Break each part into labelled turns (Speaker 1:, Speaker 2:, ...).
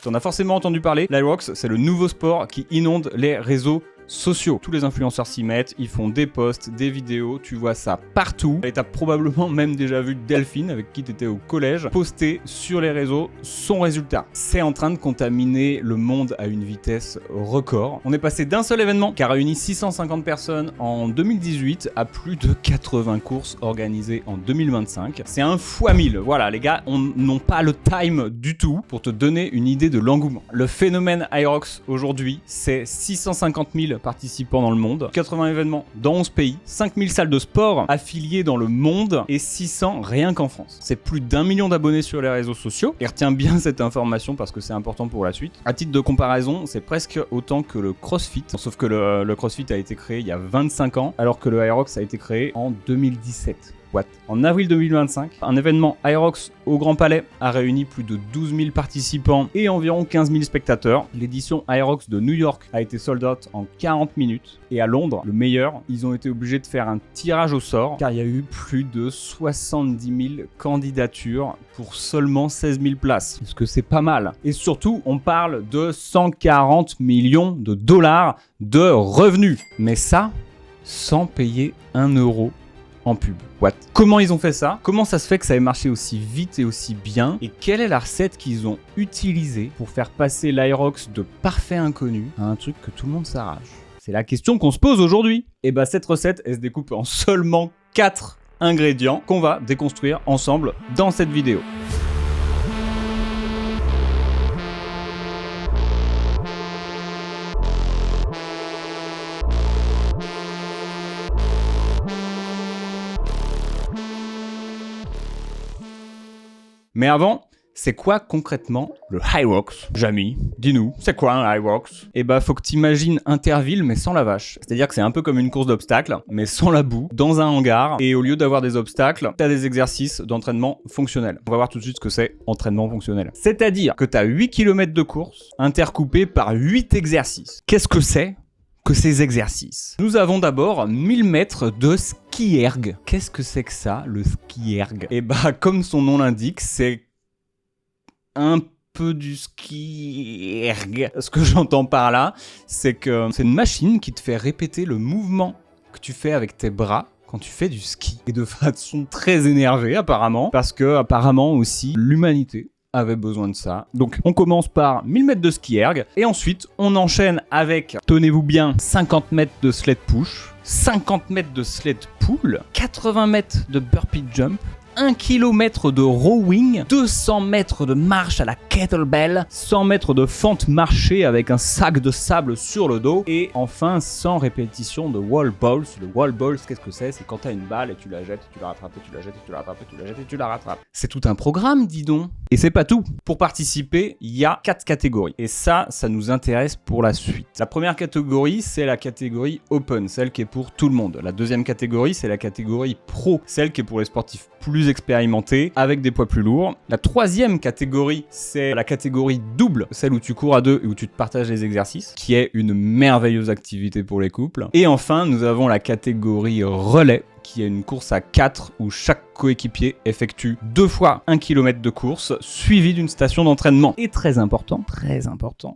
Speaker 1: T'en as forcément entendu parler, l'Aerox, c'est le nouveau sport qui inonde les réseaux sociaux. Tous les influenceurs s'y mettent, ils font des posts, des vidéos, tu vois ça partout. Et t'as probablement même déjà vu Delphine, avec qui t'étais au collège, poster sur les réseaux son résultat. C'est en train de contaminer le monde à une vitesse record. On est passé d'un seul événement qui a réuni 650 personnes en 2018 à plus de 80 courses organisées en 2025. C'est un fois 1000. Voilà, les gars, n'ont pas le time du tout pour te donner une idée de l'engouement. Le phénomène Aerox aujourd'hui, c'est 650 000 participants dans le monde, 80 événements dans 11 pays, 5000 salles de sport affiliées dans le monde et 600 rien qu'en France. C'est plus d'1 million d'abonnés sur les réseaux sociaux. Et retiens bien cette information parce que c'est important pour la suite. À titre de comparaison, c'est presque autant que le CrossFit, sauf que le CrossFit a été créé il y a 25 ans, alors que le Aerox a été créé en 2017. What? En avril 2025, un événement Aerox au Grand Palais a réuni plus de 12 000 participants et environ 15 000 spectateurs. L'édition Aerox de New York a été sold out en 40 minutes. Et à Londres, le meilleur, ils ont été obligés de faire un tirage au sort car il y a eu plus de 70 000 candidatures pour seulement 16 000 places. Parce que c'est pas mal. Et surtout, on parle de 140 millions de dollars de revenus. Mais ça, sans payer 1 euro en pub. What? Comment ils ont fait ça? Comment ça se fait que ça ait marché aussi vite et aussi bien? Et quelle est la recette qu'ils ont utilisée pour faire passer l'Aerox de parfait inconnu à un truc que tout le monde s'arrache? C'est la question qu'on se pose aujourd'hui. Et bah cette recette, elle se découpe en seulement 4 ingrédients qu'on va déconstruire ensemble dans cette vidéo. Mais avant, c'est quoi concrètement le Aerox? Jamy, dis-nous, c'est quoi un Aerox? Eh bah faut que t'imagines Interville mais sans la vache. C'est-à-dire que c'est un peu comme une course d'obstacles, mais sans la boue, dans un hangar, et au lieu d'avoir des obstacles, t'as des exercices d'entraînement fonctionnel. On va voir tout de suite ce que c'est entraînement fonctionnel. C'est-à-dire que t'as 8 km de course, intercoupés par 8 exercices. Qu'est-ce que c'est que ces exercices? Nous avons d'abord 1000 mètres de ski erg. Qu'est-ce que c'est que ça, le ski erg? Et bah, comme son nom l'indique, c'est un peu du ski erg. Ce que j'entends par là, c'est que c'est une machine qui te fait répéter le mouvement que tu fais avec tes bras quand tu fais du ski. Et de façon très énervée, apparemment, parce que, apparemment aussi, l'humanité avait besoin de ça. Donc on commence par 1000 mètres de ski erg et ensuite on enchaîne avec, tenez-vous bien, 50 mètres de sled push, 50 mètres de sled pull, 80 mètres de burpee jump, 1 km de rowing, 200 mètres de marche à la kettlebell, 100 mètres de fente marchée avec un sac de sable sur le dos et enfin 100 répétitions de wall balls. Le wall balls, qu'est-ce que c'est? C'est quand t'as une balle et tu la jettes, tu la rattrapes, et tu la jettes, et tu la rattrapes, et tu la jettes, et tu la rattrapes. C'est tout un programme, dis donc. Et c'est pas tout. Pour participer, il y a 4 catégories. Et ça nous intéresse pour la suite. La première catégorie, c'est la catégorie open, celle qui est pour tout le monde. La deuxième catégorie, c'est la catégorie pro, celle qui est pour les sportifs plus expérimentés, avec des poids plus lourds. La troisième catégorie, c'est la catégorie double, celle où tu cours à deux et où tu te partages les exercices, qui est une merveilleuse activité pour les couples. Et enfin, nous avons la catégorie relais, qui est une course à 4 où chaque coéquipier effectue 2 fois 1 km de course suivi d'une station d'entraînement. Et très important,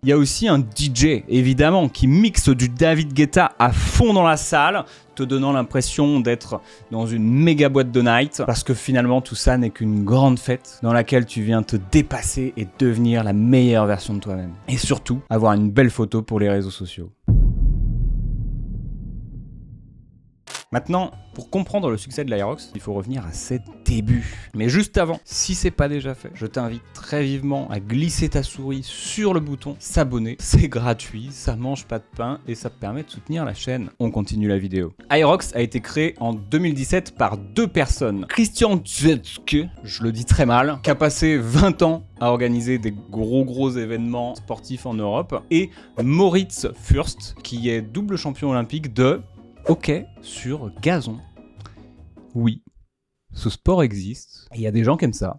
Speaker 1: il y a aussi un DJ, évidemment, qui mixe du David Guetta à fond dans la salle, te donnant l'impression d'être dans une méga boîte de night, parce que finalement tout ça n'est qu'une grande fête dans laquelle tu viens te dépasser et devenir la meilleure version de toi-même. Et surtout, avoir une belle photo pour les réseaux sociaux. Maintenant, pour comprendre le succès de l'Aerox, il faut revenir à ses débuts. Mais juste avant, si c'est pas déjà fait, je t'invite très vivement à glisser ta souris sur le bouton s'abonner. C'est gratuit, ça mange pas de pain et ça te permet de soutenir la chaîne. On continue la vidéo. Aerox a été créé en 2017 par 2 personnes. Christian Dzetske, je le dis très mal, qui a passé 20 ans à organiser des gros événements sportifs en Europe, et Moritz Fürst, qui est double champion olympique de hockey sur gazon. Oui, ce sport existe, et il y a des gens qui aiment ça.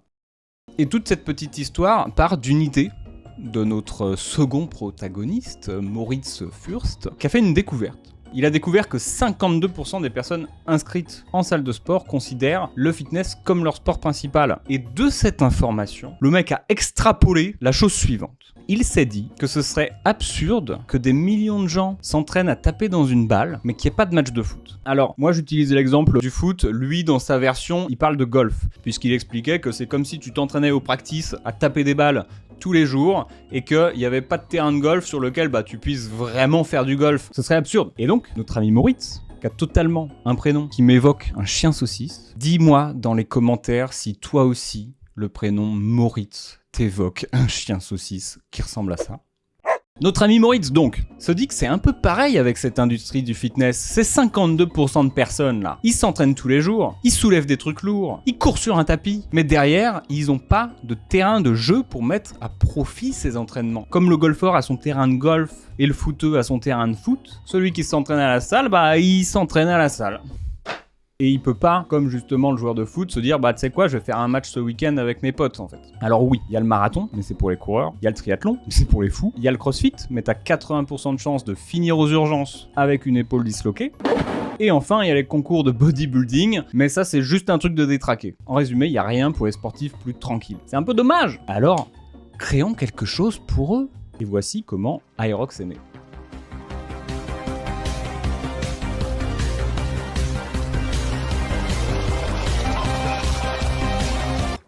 Speaker 1: Et toute cette petite histoire part d'une idée de notre second protagoniste, Moritz Fürst, qui a fait une découverte. il a découvert que 52% des personnes inscrites en salle de sport considèrent le fitness comme leur sport principal. Et de cette information, le mec a extrapolé la chose suivante. Il s'est dit que ce serait absurde que des millions de gens s'entraînent à taper dans une balle, mais qu'il n'y ait pas de match de foot. Alors, moi j'utilise l'exemple du foot, lui dans sa version, il parle de golf, puisqu'il expliquait que c'est comme si tu t'entraînais au practice à taper des balles tous les jours et qu'il n'y avait pas de terrain de golf sur lequel tu puisses vraiment faire du golf. Ce serait absurde. Et donc, notre ami Moritz, qui a totalement un prénom qui m'évoque un chien saucisse, dis-moi dans les commentaires si toi aussi, le prénom Moritz t'évoque un chien saucisse qui ressemble à ça. Notre ami Moritz, donc, se dit que c'est un peu pareil avec cette industrie du fitness. Ces 52% de personnes là, ils s'entraînent tous les jours, ils soulèvent des trucs lourds, ils courent sur un tapis, mais derrière, ils ont pas de terrain de jeu pour mettre à profit ces entraînements. Comme le golfeur a son terrain de golf et le footeux a son terrain de foot, celui qui s'entraîne à la salle, il s'entraîne à la salle. Et il peut pas, comme justement le joueur de foot, se dire tu sais quoi, je vais faire un match ce week-end avec mes potes en fait. Alors oui, il y a le marathon, mais c'est pour les coureurs. Il y a le triathlon, mais c'est pour les fous. Il y a le crossfit, mais t'as 80% de chances de finir aux urgences avec une épaule disloquée. Et enfin, il y a les concours de bodybuilding, mais ça c'est juste un truc de détraqué. En résumé, il y a rien pour les sportifs plus tranquilles. C'est un peu dommage. Alors, créons quelque chose pour eux. Et voici comment Hyrox est né.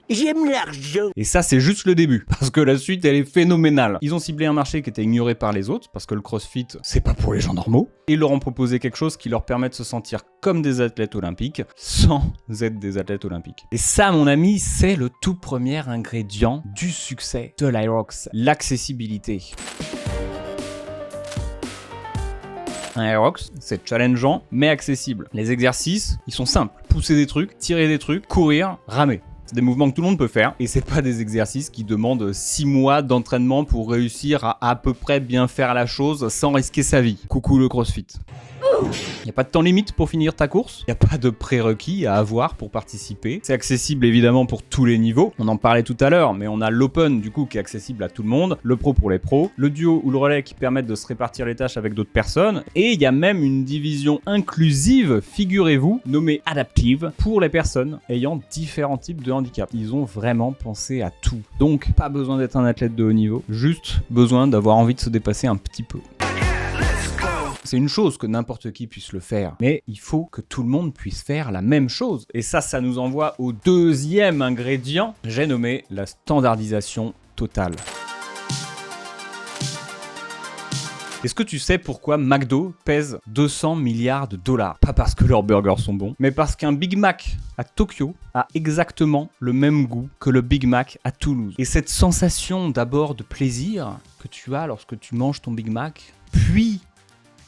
Speaker 2: J'aime l'argent.
Speaker 1: Et ça, c'est juste le début, parce que la suite, elle est phénoménale. Ils ont ciblé un marché qui était ignoré par les autres, parce que le crossfit, c'est pas pour les gens normaux. Et ils leur ont proposé quelque chose qui leur permet de se sentir comme des athlètes olympiques, sans être des athlètes olympiques. Et ça, mon ami, c'est le tout premier ingrédient du succès de l'Hyrox, l'accessibilité. Un Hyrox, c'est challengeant, mais accessible. Les exercices, ils sont simples. Pousser des trucs, tirer des trucs, courir, ramer. C'est des mouvements que tout le monde peut faire et c'est pas des exercices qui demandent 6 mois d'entraînement pour réussir à peu près bien faire la chose sans risquer sa vie. Coucou le CrossFit. Il n'y a pas de temps limite pour finir ta course, il n'y a pas de prérequis à avoir pour participer. C'est accessible évidemment pour tous les niveaux, on en parlait tout à l'heure, mais on a l'open du coup qui est accessible à tout le monde, le pro pour les pros, le duo ou le relais qui permettent de se répartir les tâches avec d'autres personnes, et il y a même une division inclusive, figurez-vous, nommée adaptive, pour les personnes ayant différents types de handicap. Ils ont vraiment pensé à tout. Donc pas besoin d'être un athlète de haut niveau, juste besoin d'avoir envie de se dépasser un petit peu. C'est une chose que n'importe qui puisse le faire, mais il faut que tout le monde puisse faire la même chose. Et ça nous envoie au deuxième ingrédient, j'ai nommé la standardisation totale. Est-ce que tu sais pourquoi McDo pèse 200 milliards de dollars? Pas parce que leurs burgers sont bons, mais parce qu'un Big Mac à Tokyo a exactement le même goût que le Big Mac à Toulouse. Et cette sensation d'abord de plaisir que tu as lorsque tu manges ton Big Mac, puis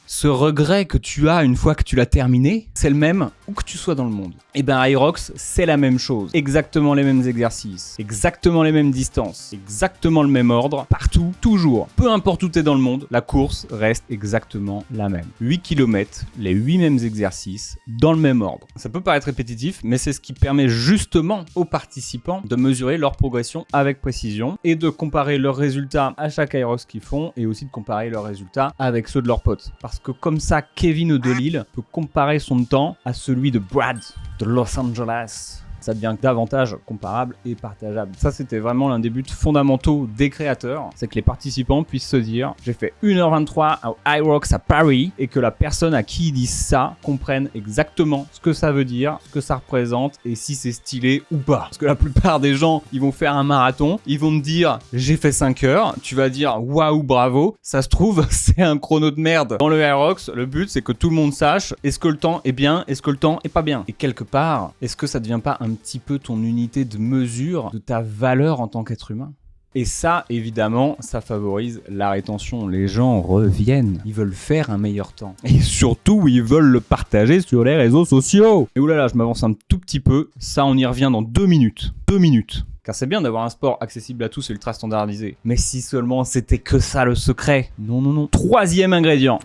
Speaker 1: ce regret que tu as une fois que tu l'as terminé, c'est le même où que tu sois dans le monde. Et ben Hyrox, c'est la même chose. Exactement les mêmes exercices, exactement les mêmes distances, exactement le même ordre, partout, toujours. Peu importe où tu es dans le monde, la course reste exactement la même. 8 km, les 8 mêmes exercices, dans le même ordre. Ça peut paraître répétitif, mais c'est ce qui permet justement aux participants de mesurer leur progression avec précision et de comparer leurs résultats à chaque Hyrox qu'ils font et aussi de comparer leurs résultats avec ceux de leurs potes. Parce que comme ça, Kevin de Lille peut comparer son temps à celui de Brad de Los Angeles. Ça devient davantage comparable et partageable. Ça, c'était vraiment l'un des buts fondamentaux des créateurs, c'est que les participants puissent se dire j'ai fait 1h23 à Hyrox à Paris et que la personne à qui ils disent ça comprenne exactement ce que ça veut dire, ce que ça représente et si c'est stylé ou pas. Parce que la plupart des gens, ils vont faire un marathon, ils vont te dire j'ai fait 5 heures, tu vas dire waouh bravo, ça se trouve c'est un chrono de merde. Dans le Hyrox, le but c'est que tout le monde sache est-ce que le temps est bien, est-ce que le temps est pas bien. Et quelque part, est-ce que ça devient pas un petit peu ton unité de mesure de ta valeur en tant qu'être humain? Et ça, évidemment, ça favorise la rétention. Les gens reviennent, ils veulent faire un meilleur temps. Et surtout, ils veulent le partager sur les réseaux sociaux. Et oulala, je m'avance un tout petit peu. Ça, on y revient dans 2 minutes. 2 minutes. Car c'est bien d'avoir un sport accessible à tous et ultra standardisé. Mais si seulement c'était que ça le secret. Non, non, non. 3e ingrédient.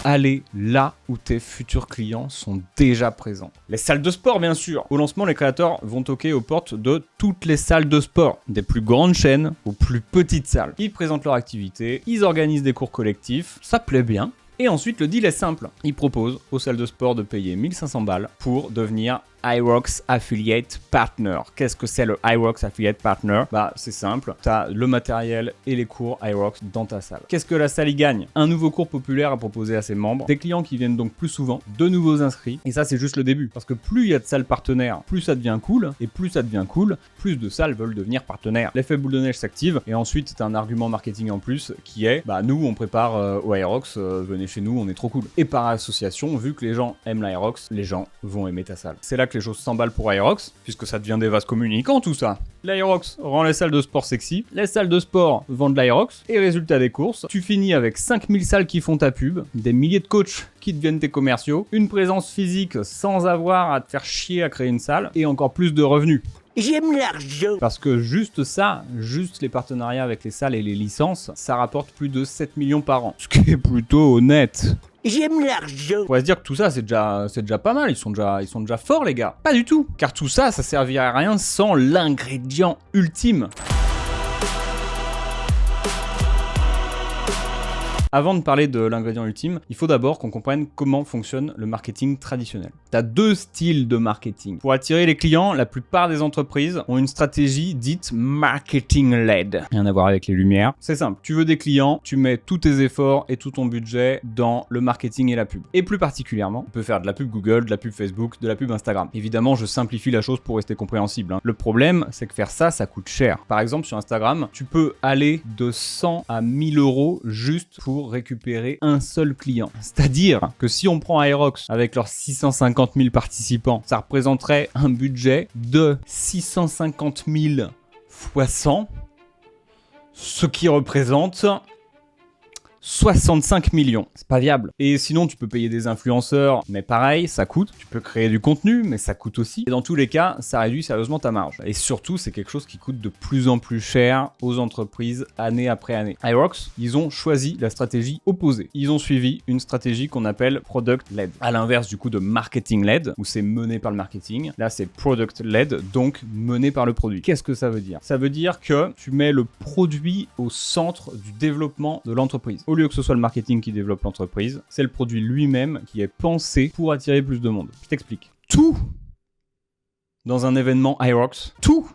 Speaker 1: aller là où tes futurs clients sont déjà présents. Les salles de sport, bien sûr. Au lancement, les créateurs vont toquer aux portes de toutes les salles de sport, des plus grandes chaînes aux plus petites salles. Ils présentent leur activité, ils organisent des cours collectifs, ça plaît bien. Et ensuite, le deal est simple. Ils proposent aux salles de sport de payer 1500 balles pour devenir HYROX Affiliate Partner. Qu'est-ce que c'est le HYROX Affiliate Partner? Bah, c'est simple. Tu as le matériel et les cours HYROX dans ta salle. Qu'est-ce que la salle y gagne? Un nouveau cours populaire à proposer à ses membres, des clients qui viennent donc plus souvent, de nouveaux inscrits. Et ça, c'est juste le début. Parce que plus il y a de salles partenaires, plus ça devient cool. Et plus ça devient cool, plus de salles veulent devenir partenaires. L'effet boule de neige s'active. Et ensuite, c'est un argument marketing en plus qui est, bah, nous, on prépare au HYROX, venez chez nous, on est trop cool. Et par association, vu que les gens aiment l'HYROX, les gens vont aimer ta salle. C'est là que les choses s'emballent pour HYROX, puisque ça devient des vases communicants tout ça. L'HYROX rend les salles de sport sexy, les salles de sport vendent l'HYROX, et résultat des courses, tu finis avec 5000 salles qui font ta pub, des milliers de coachs qui deviennent tes commerciaux, une présence physique sans avoir à te faire chier à créer une salle, et encore plus de revenus.
Speaker 2: J'aime l'argent.
Speaker 1: Parce que juste ça, juste les partenariats avec les salles et les licences, ça rapporte plus de 7 millions par an. Ce qui est plutôt honnête.
Speaker 2: J'aime l'argent.
Speaker 1: On pourrait se dire que tout ça, c'est déjà pas mal. Ils sont déjà forts, les gars. Pas du tout. Car tout ça, ça servirait à rien sans l'ingrédient ultime. Avant de parler de l'ingrédient ultime, il faut d'abord qu'on comprenne comment fonctionne le marketing traditionnel. Tu as deux styles de marketing. Pour attirer les clients, la plupart des entreprises ont une stratégie dite marketing-led. Rien à voir avec les lumières. C'est simple, tu veux des clients, tu mets tous tes efforts et tout ton budget dans le marketing et la pub. Et plus particulièrement, tu peux faire de la pub Google, de la pub Facebook, de la pub Instagram. Évidemment, je simplifie la chose pour rester compréhensible, hein. Le problème, c'est que faire ça, ça coûte cher. Par exemple, sur Instagram, tu peux aller de 100 à 1000 euros juste pour récupérer un seul client. C'est-à-dire que si on prend HYROX avec leurs 650 000 participants, ça représenterait un budget de 650 000 fois 100, ce qui représente 65 millions. C'est pas viable. Et sinon, tu peux payer des influenceurs, mais pareil, ça coûte. Tu peux créer du contenu, mais ça coûte aussi. Et dans tous les cas, ça réduit sérieusement ta marge. Et surtout, c'est quelque chose qui coûte de plus en plus cher aux entreprises année après année. HYROX, ils ont choisi la stratégie opposée. Ils ont suivi une stratégie qu'on appelle product-led. À l'inverse du coup de marketing-led, où c'est mené par le marketing. Là, c'est product-led, donc mené par le produit. Qu'est-ce que ça veut dire? Ça veut dire que tu mets le produit au centre du développement de l'entreprise. Au lieu que ce soit le marketing qui développe l'entreprise, c'est le produit lui-même qui est pensé pour attirer plus de monde. Je t'explique. Tout dans un événement HYROX, tout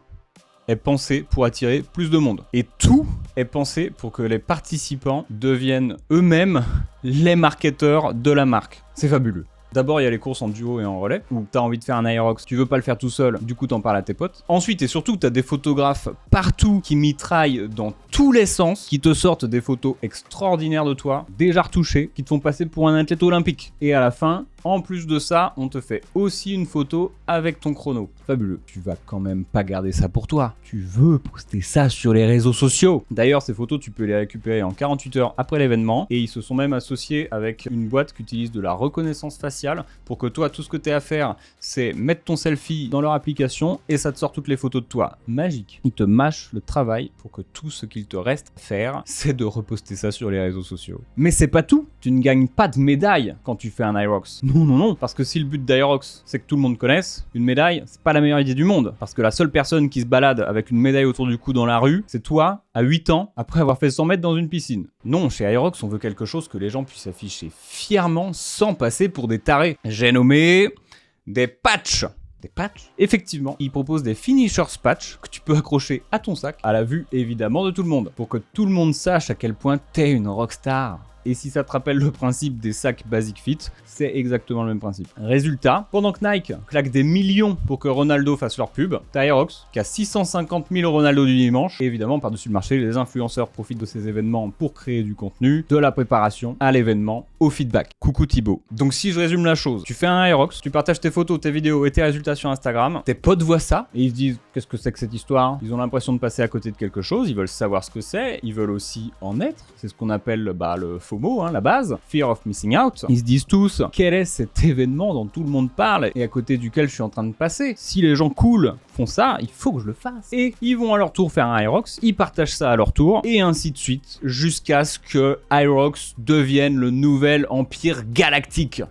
Speaker 1: est pensé pour attirer plus de monde. Et tout est pensé pour que les participants deviennent eux-mêmes les marketeurs de la marque. C'est fabuleux. D'abord, il y a les courses en duo et en relais, où t'as envie de faire un HYROX, tu veux pas le faire tout seul, du coup t'en parles à tes potes. Ensuite et surtout, t'as des photographes partout qui mitraillent dans tous les sens, qui te sortent des photos extraordinaires de toi, déjà retouchées, qui te font passer pour un athlète olympique. Et à la fin, en plus de ça, on te fait aussi une photo avec ton chrono. Fabuleux. Tu vas quand même pas garder ça pour toi. Tu veux poster ça sur les réseaux sociaux. D'ailleurs, ces photos, tu peux les récupérer en 48 heures après l'événement. Et ils se sont même associés avec une boîte qui utilise de la reconnaissance faciale pour que toi, tout ce que tu as à faire, c'est mettre ton selfie dans leur application et ça te sort toutes les photos de toi. Magique. Ils te mâchent le travail pour que tout ce qu'il te reste à faire, c'est de reposter ça sur les réseaux sociaux. Mais c'est pas tout. Tu ne gagnes pas de médaille quand tu fais un HYROX. Non, parce que si le but d'HYROX, c'est que tout le monde connaisse, une médaille, c'est pas la meilleure idée du monde. Parce que la seule personne qui se balade avec une médaille autour du cou dans la rue, c'est toi, à 8 ans, après avoir fait 100 mètres dans une piscine. Non, chez HYROX, on veut quelque chose que les gens puissent afficher fièrement sans passer pour des tarés. J'ai nommé des patchs. Des patchs? Effectivement, ils proposent des finishers patch que tu peux accrocher à ton sac, à la vue évidemment de tout le monde, pour que tout le monde sache à quel point t'es une rockstar. Et si ça te rappelle le principe des sacs Basic Fit, c'est exactement le même principe. Résultat, pendant que Nike claque des millions pour que Ronaldo fasse leur pub, t'as HYROX qui a 650 000 Ronaldo du dimanche. Et évidemment, par-dessus le marché, les influenceurs profitent de ces événements pour créer du contenu, de la préparation à l'événement, au feedback. Coucou Thibaut. Donc si je résume la chose, tu fais un HYROX, tu partages tes photos, tes vidéos et tes résultats sur Instagram, tes potes voient ça et ils se disent qu'est-ce que c'est que cette histoire? Ils ont l'impression de passer à côté de quelque chose, ils veulent savoir ce que c'est, ils veulent aussi en être. C'est ce qu'on appelle le FOMO, la base, Fear of Missing Out. Ils se disent tous, quel est cet événement dont tout le monde parle et à côté duquel je suis en train de passer? Si les gens cool font ça, il faut que je le fasse. Et ils vont à leur tour faire un Hyrox, ils partagent ça à leur tour, et ainsi de suite, jusqu'à ce que Hyrox devienne le nouvel empire galactique.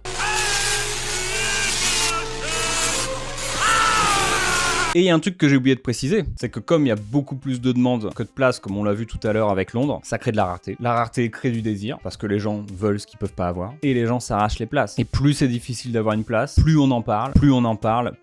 Speaker 1: Et il y a un truc que j'ai oublié de préciser, c'est que comme il y a beaucoup plus de demandes que de places, comme on l'a vu tout à l'heure avec Londres, ça crée de la rareté. La rareté crée du désir, parce que les gens veulent ce qu'ils peuvent pas avoir, et les gens s'arrachent les places. Et plus c'est difficile d'avoir une place, plus on en parle,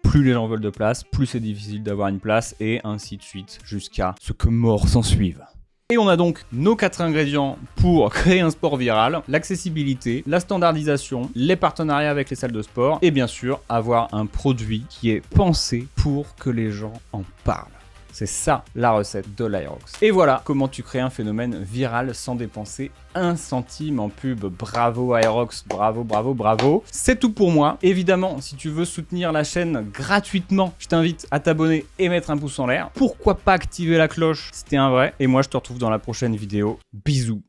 Speaker 1: plus les gens veulent de place, plus c'est difficile d'avoir une place, et ainsi de suite, jusqu'à ce que mort s'en suive. Et on a donc nos 4 ingrédients pour créer un sport viral, l'accessibilité, la standardisation, les partenariats avec les salles de sport et bien sûr avoir un produit qui est pensé pour que les gens en parlent. C'est ça la recette de l'Hyrox. Et voilà comment tu crées un phénomène viral sans dépenser 1 centime en pub. Bravo Hyrox, bravo, bravo, bravo. C'est tout pour moi. Évidemment, si tu veux soutenir la chaîne gratuitement, je t'invite à t'abonner et mettre un pouce en l'air. Pourquoi pas activer la cloche si t'es un vrai. Et moi, je te retrouve dans la prochaine vidéo. Bisous.